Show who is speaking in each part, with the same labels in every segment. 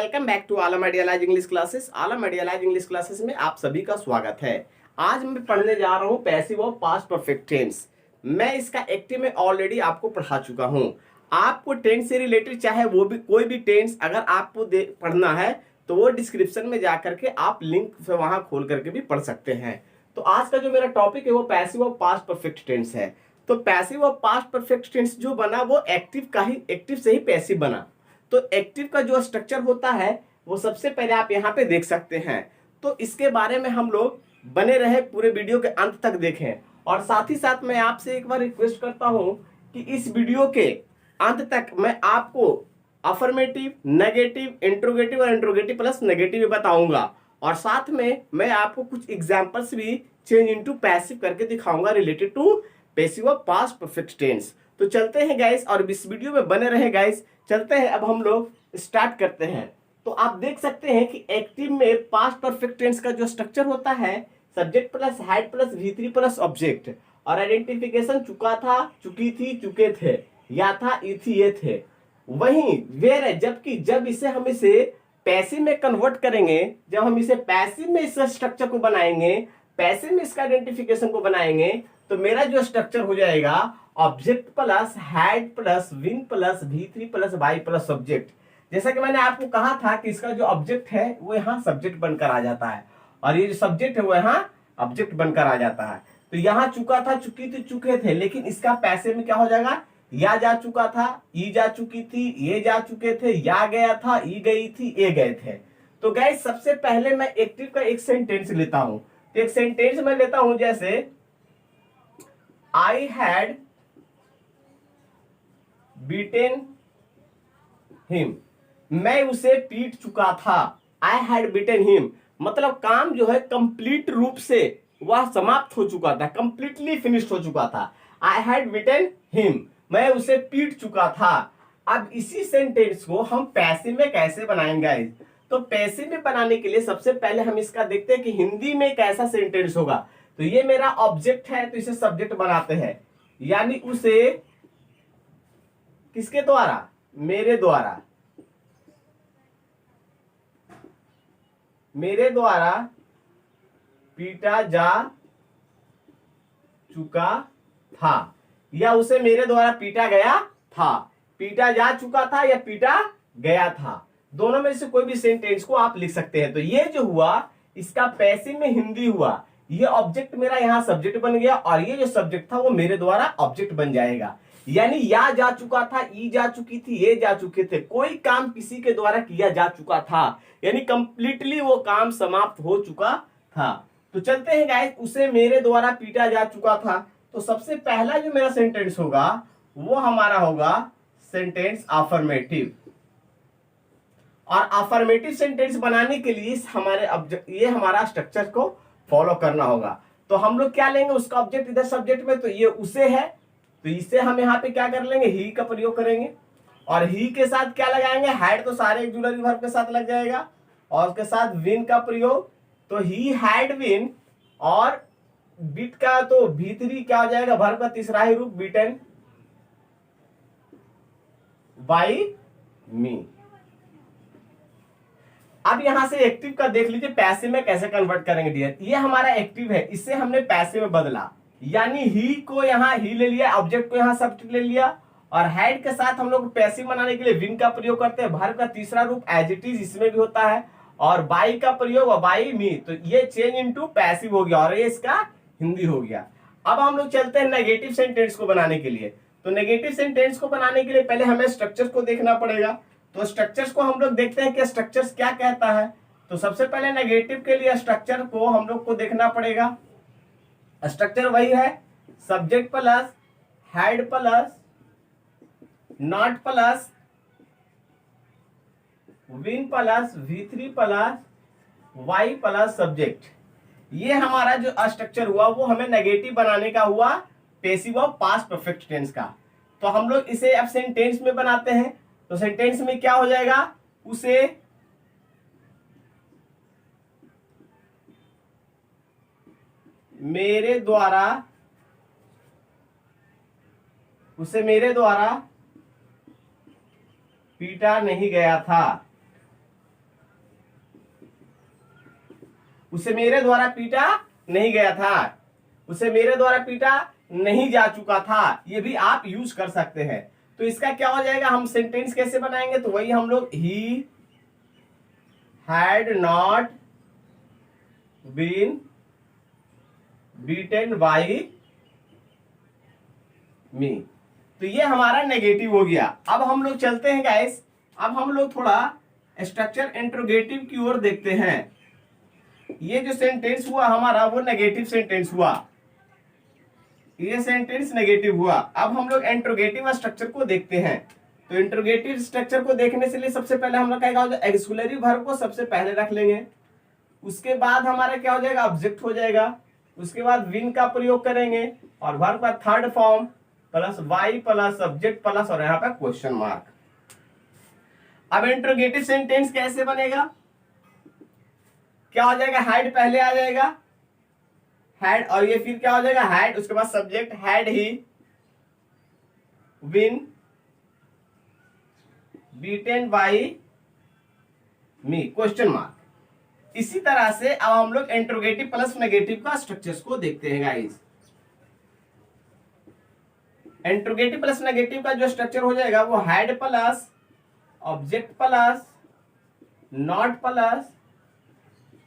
Speaker 1: Welcome back to Alam idealise English classes. Alam idealise English classes में आप सभी का स्वागत है। आज मैं पढ़ने जा रहा हूं पैसिव और पास्ट परफेक्ट टेंस। मैं इसका एक्टिव में ऑलरेडी आपको पढ़ा चुका हूं। आपको टेंस से रिलेटेड चाहे वो भी कोई भी टेंस अगर आपको पढ़ना है तो वो डिस्क्रिप्शन में जा करके आप लिंक से वहां खोल करके भी पढ़ सकते हैं। तो आज का जो मेरा टॉपिक है वो पैसिव और पास्ट परफेक्ट टेंस है। तो पैसिव और पास्ट परफेक्ट टेंस जो बना वो एक्टिव से ही पैसिव बना। तो एक्टिव का जो स्ट्रक्चर होता है वो सबसे पहले आप यहाँ पे देख सकते हैं। तो इसके बारे में हम लोग बने रहे पूरे वीडियो के अंत तक देखें। और साथ ही साथ मैं आपसे एक बार रिक्वेस्ट करता हूं कि इस वीडियो के अंत तक मैं आपको अफर्मेटिव, नेगेटिव, इंट्रोगेटिव और इंट्रोगेटिव प्लस नेगेटिव भी बताऊंगा। और साथ में मैं आपको कुछ एग्जाम्पल्स भी चेंज इनटू पैसिव करके दिखाऊंगा रिलेटेड टू पैसिव और पास्ट परफेक्ट टेंस। तो चलते हैं गाइस और इस वीडियो में बने रहे गाइस। चलते हैं, अब हम लोग स्टार्ट करते हैं। तो आप देख सकते हैं कि एक्टिव में पास्ट परफेक्ट टेंस का जो स्ट्रक्चर होता है subject plus had plus V3 plus object. और आइडेंटिफिकेशन चुका था, चुकी थी, चुके थे, या था, ई थी, ये थे। वहीं वेयर है, जबकि जब हम इसे पैसिव में कन्वर्ट करेंगे, जब हम इसे पैसिव में इस स्ट्रक्चर को बनाएंगे, पैसिव में इसका आइडेंटिफिकेशन को बनाएंगे, तो मेरा जो स्ट्रक्चर हो जाएगा object plus had plus been plus V3 plus by plus subject. जैसा कि मैंने आपको कहा था कि इसका जो ऑब्जेक्ट है वो यहाँ सब्जेक्ट बनकर आ जाता है और ये जो सब्जेक्ट है वो यहाँ ऑब्जेक्ट बनकर आ जाता है। तो यहाँ चुका था, चुकी थी, चुके थे, लेकिन इसका पैसिव में क्या हो जाएगा, या जा चुका था, ई जा चुकी थी, ये जा चुके थे, या गया था, ई गई थी, ए गए थे। तो गाइस सबसे पहले मैं एक्टिव का एक सेंटेंस लेता हूं। तो एक सेंटेंस में लेता हूं, जैसे आई हैड बीटेन हिम, मैं उसे पीट चुका था। आई हैड बीटेन हिम मतलब काम जो है कंप्लीट रूप से वह समाप्त हो चुका था, कंप्लीटली फिनिश्ड हो चुका था। आई हैड बीटेन हिम, मैं उसे पीट चुका था। अब इसी सेंटेंस को हम पैसिव में कैसे बनाएंगे? तो पैसिव में बनाने के लिए सबसे पहले हम इसका देखते हैं कि हिंदी में कैसा सेंटेंस होगा। तो ये मेरा ऑब्जेक्ट है तो इसे सब्जेक्ट बनाते हैं, यानी उसे किसके द्वारा, मेरे द्वारा, मेरे द्वारा पीटा जा चुका था, या उसे मेरे द्वारा पीटा गया था। पीटा जा चुका था या पीटा गया था, दोनों में से कोई भी सेंटेंस को आप लिख सकते हैं। तो ये जो हुआ इसका पैसिव में हिंदी हुआ। ये ऑब्जेक्ट मेरा यहाँ सब्जेक्ट बन गया और ये जो सब्जेक्ट था वो मेरे द्वारा ऑब्जेक्ट बन जाएगा। यानी या जा चुका था, ई जा चुकी थी, ये जा चुके थे, कोई काम किसी के द्वारा किया जा चुका था, यानी कंप्लीटली वो काम समाप्त हो चुका था। तो चलते हैं गाइस, उसे मेरे द्वारा पीटा जा चुका था। तो सबसे पहला जो मेरा सेंटेंस होगा वो हमारा होगा सेंटेंस अफर्मेटिव। और अफर्मेटिव सेंटेंस बनाने के लिए ये हमारा स्ट्रक्चर को फॉलो करना होगा। तो हम लोग क्या लेंगे, उसका ऑब्जेक्ट इधर सब्जेक्ट में, तो ये उसे है, तो इसे हम यहाँ पे क्या कर लेंगे, ही का प्रयोग करेंगे। और ही के साथ क्या लगाएंगे, हैड, तो सारे ऑक्सिलरी वर्ब के साथ लग जाएगा। और उसके साथ विन का प्रयोग, तो ही हैड विन। और बीट का तो भीतरी क्या हो जाएगा, वर्ब का तीसरा ही रूप, बीटन बाई मी। अब यहां से एक्टिव का देख लीजिए पैसिव में कैसे कन्वर्ट करेंगे डियर। ये हमारा एक्टिव है, इससे हमने पैसिव में बदला, यानी ही को यहाँ ही ले लिया, ऑब्जेक्ट को यहाँ सब्जेक्ट ले लिया। और हेड के साथ हम लोग पैसिव बनाने के लिए विन का प्रयोग करते हैं, वर्ब का तीसरा रूप एज इट इज इसमें भी होता है। और बाई का प्रयोग बाई मी, तो ये चेंज इनटू पैसिव हो गया और ये इसका हिंदी हो गया। अब हम लोग चलते हैं नेगेटिव सेंटेंस को बनाने के लिए। तो नेगेटिव सेंटेंस को बनाने के लिए पहले हमें स्ट्रक्चर को देखना पड़ेगा। तो स्ट्रक्चर्स को हम लोग देखते हैं कि स्ट्रक्चर्स क्या कहता है। तो सबसे पहले नेगेटिव के लिए स्ट्रक्चर को हम लोग को देखना पड़ेगा। स्ट्रक्चर वही है, subject plus had plus not plus been plus V3 plus by plus subject. ये हमारा जो स्ट्रक्चर हुआ वो हमें नेगेटिव बनाने का हुआ पैसिव और पास्ट परफेक्ट टेंस का। तो हम लोग इसे अब सेंटेंस में बनाते हैं। तो सेंटेंस में क्या हो जाएगा, उसे मेरे द्वारा पीटा नहीं गया था। उसे मेरे द्वारा पीटा नहीं गया था, उसे मेरे द्वारा पीटा नहीं जा चुका था, ये भी आप यूज कर सकते हैं। तो इसका क्या हो जाएगा, हम सेंटेंस कैसे बनाएंगे, तो वही हम लोग ही had not been beaten by me. तो ये हमारा नेगेटिव हो गया। अब हम लोग चलते हैं गाइस, अब हम लोग थोड़ा स्ट्रक्चर इंट्रोगेटिव की ओर देखते हैं। ये जो सेंटेंस हुआ हमारा वो नेगेटिव सेंटेंस हुआ, ये सेंटेंस नेगेटिव हुआ। अब हम लोग इंट्रोगेटिव स्ट्रक्चर को देखते हैं। तो इंट्रोगेटिव स्ट्रक्चर को देखने से लिए सबसे पहले हम लोग क्या होगा, एक्सक्लूसिव वर्ब को सबसे पहले रख लेंगे, उसके बाद हमारा क्या हो जाएगा, ऑब्जेक्ट हो जाएगा, उसके बाद विन का प्रयोग करेंगे और वर्ब का third form plus by plus subject plus और यहाँ पे क्वेश्चन मार्क। अब इंट्रोगेटिव सेंटेंस कैसे बनेगा, क्या हो जाएगा, हैड पहले आ जाएगा, हैड, और ये फिर क्या हो जाएगा, हैड, उसके बाद subject had he win beaten by me question mark. इसी तरह से अब हम लोग इंट्रोगेटिव प्लस नेगेटिव का स्ट्रक्चर्स को देखते हैं गाइस। इंट्रोगेटिव प्लस नेगेटिव का जो स्ट्रक्चर हो जाएगा वो had plus object plus not plus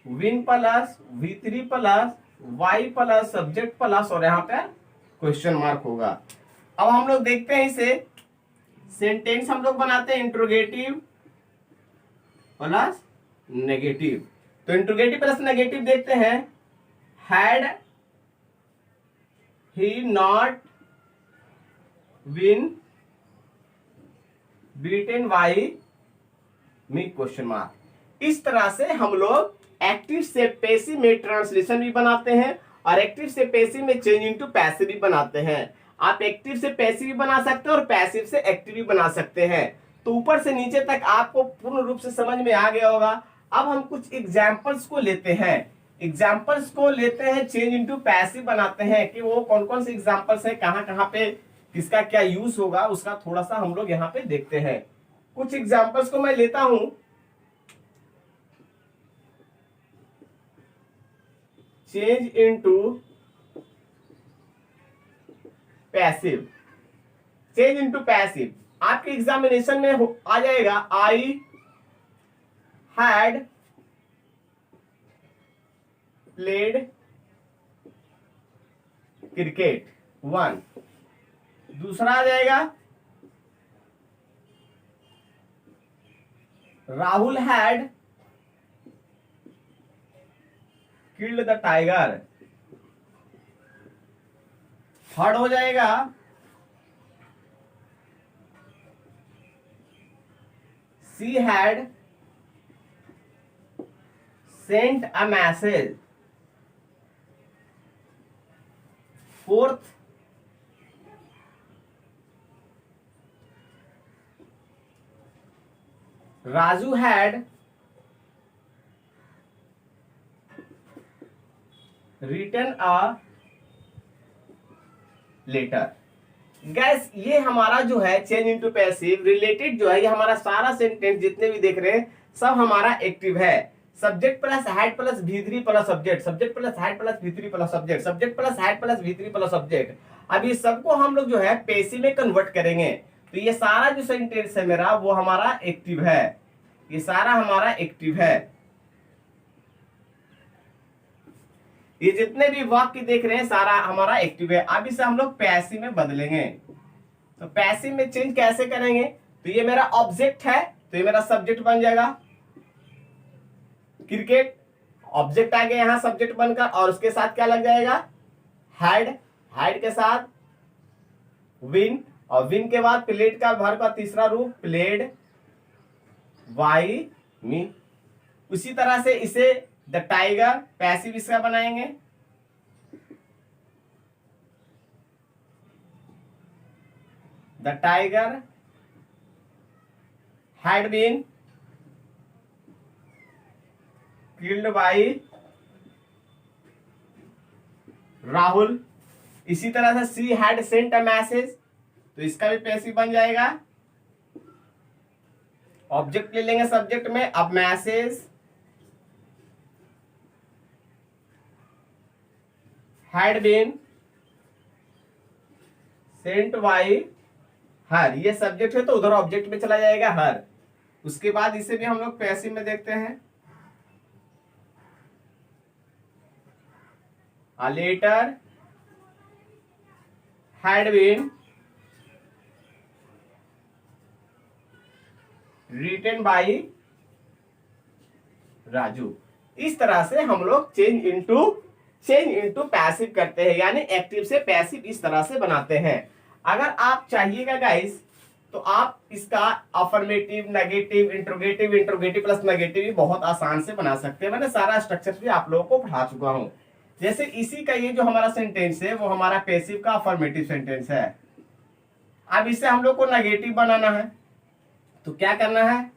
Speaker 1: been plus V3 plus by plus subject plus और यहाँ पे क्वेश्चन मार्क होगा। अब हम लोग देखते हैं इसे, सेंटेंस हम लोग बनाते हैं इंट्रोगेटिव प्लस नेगेटिव। तो इंट्रोगेटिव प्लस नेगेटिव देखते हैं, had he not been beaten by me question mark. इस तरह से हम लोग एक्टिव से पैसिव में ट्रांसलेशन भी बनाते हैं और एक्टिव से पैसिव में चेंज इनटू पैसिव भी बनाते हैं। आप एक्टिव से पैसिव भी बना सकते हैं और पैसिव से एक्टिव भी बना सकते हैं। तो ऊपर से नीचे तक आपको पूर्ण रूप से समझ में आ गया होगा। अब हम कुछ एग्जाम्पल्स को लेते हैं, एग्जाम्पल्स को लेते हैं चेंज इनटू पैसिव बनाते हैं कि वो कौन कौन से एग्जाम्पल्स है, कहां कहां पे किसका क्या यूज होगा, उसका थोड़ा सा हम लोग यहाँ पे देखते हैं। कुछ एग्जाम्पल्स को मैं लेता हूं, change into passive, change into passive आपके एग्जामिनेशन में आ जाएगा, आई हैड प्लेड क्रिकेट 1। दूसरा आ जाएगा, Rahul had killed the tiger. Third हो जाएगा, she had sent a message. Fourth, Raju had written a letter. Guess ये हमारा जो है चेंज इनटू पैसिव रिलेटेड जो है, ये हमारा सारा सेंटेंस जितने भी देख रहे हैं सब हमारा एक्टिव है। Subject plus had plus V3 plus subject, subject plus had plus V3 plus subject, subject plus had plus V3 plus subject. अब ये सबको हम लोग जो है पैसिव में कन्वर्ट करेंगे। तो ये सारा जो सेंटेंस है मेरा वो हमारा एक्टिव है, ये सारा हमारा एक्टिव है। ये जितने भी वाक्य देख रहे हैं सारा हमारा एक्टिव है। अब इसे हम लोग पैसिव में बदलेंगे। तो पैसिव में चेंज कैसे करेंगे, तो ये मेरा ऑब्जेक्ट है तो ये मेरा सब्जेक्ट बन जाएगा क्रिकेट, ऑब्जेक्ट आ गया यहां सब्जेक्ट बनकर, और उसके साथ क्या लग जाएगा, हैड, हैड के साथ विन, और विन के बाद प्लेड का वर्ब का तीसरा रूप प्लेड बाई मी। उसी तरह से इसे द टाइगर पैसिव इसका बनाएंगे, the tiger had been killed by Rahul. इसी तरह से she had sent a message, तो इसका भी पैसिव बन जाएगा। ऑब्जेक्ट ले लेंगे सब्जेक्ट में, अब message had been sent by her, ये सब्जेक्ट है तो उधर ऑब्जेक्ट में चला जाएगा हर। उसके बाद इसे भी हम लोग पैसिव में देखते हैं, a letter had been written by Raju. इस तरह से हम लोग चेंज इनटू पैसिव करते हैं, यानी एक्टिव से पैसिव इस तरह से बनाते हैं। अगर आप चाहिएगा गाइस तो आप इसका affirmative, negative, interrogative, interrogative plus negative भी बहुत आसान से बना सकते हैं। मैंने सारा स्ट्रक्चर भी आप लोगों को पढ़ा चुका हूं। जैसे इसी का ये जो हमारा सेंटेंस है वो हमारा पैसिव का अफर्मेटिव सेंटेंस है। अब इसे हम लोग को नेगेटिव बनाना है तो क्या करना है,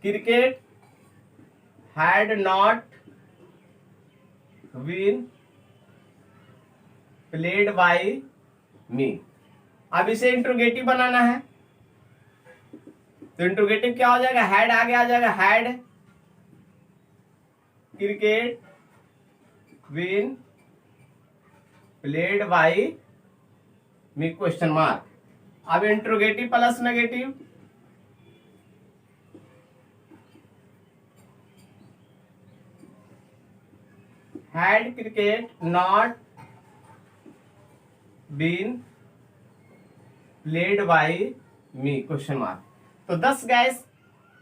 Speaker 1: cricket had not been played by me. अब इसे इंट्रोगेटिव बनाना है तो इंट्रोगेटिव क्या हो जाएगा, हैड आगे आ जाएगा, had cricket been played by me question mark. अब interrogative plus negative, had cricket not been played by me question mark. तो 10 गाइस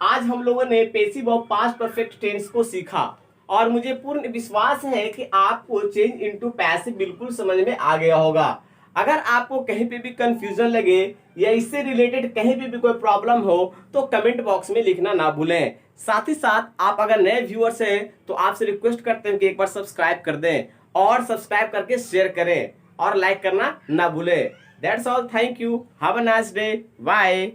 Speaker 1: आज हम लोगों ने पैसिव और पास्ट परफेक्ट टेंस को सीखा और मुझे पूर्ण विश्वास है कि आपको चेंज इनटू पैसिव बिल्कुल समझ में आ गया होगा। अगर आपको कहीं पे भी कंफ्यूजन लगे या इससे रिलेटेड कहीं पे भी कोई प्रॉब्लम हो तो कमेंट बॉक्स में लिखना ना भूलें। साथ ही साथ आप अगर नए व्यूअर्स हैं तो आपसे रिक्वेस्ट करते हैं कि एक बार सब्सक्राइब कर दें और सब्सक्राइब करके शेयर करें और लाइक करना ना भूलें। That's all, thank you, have a nice day, bye.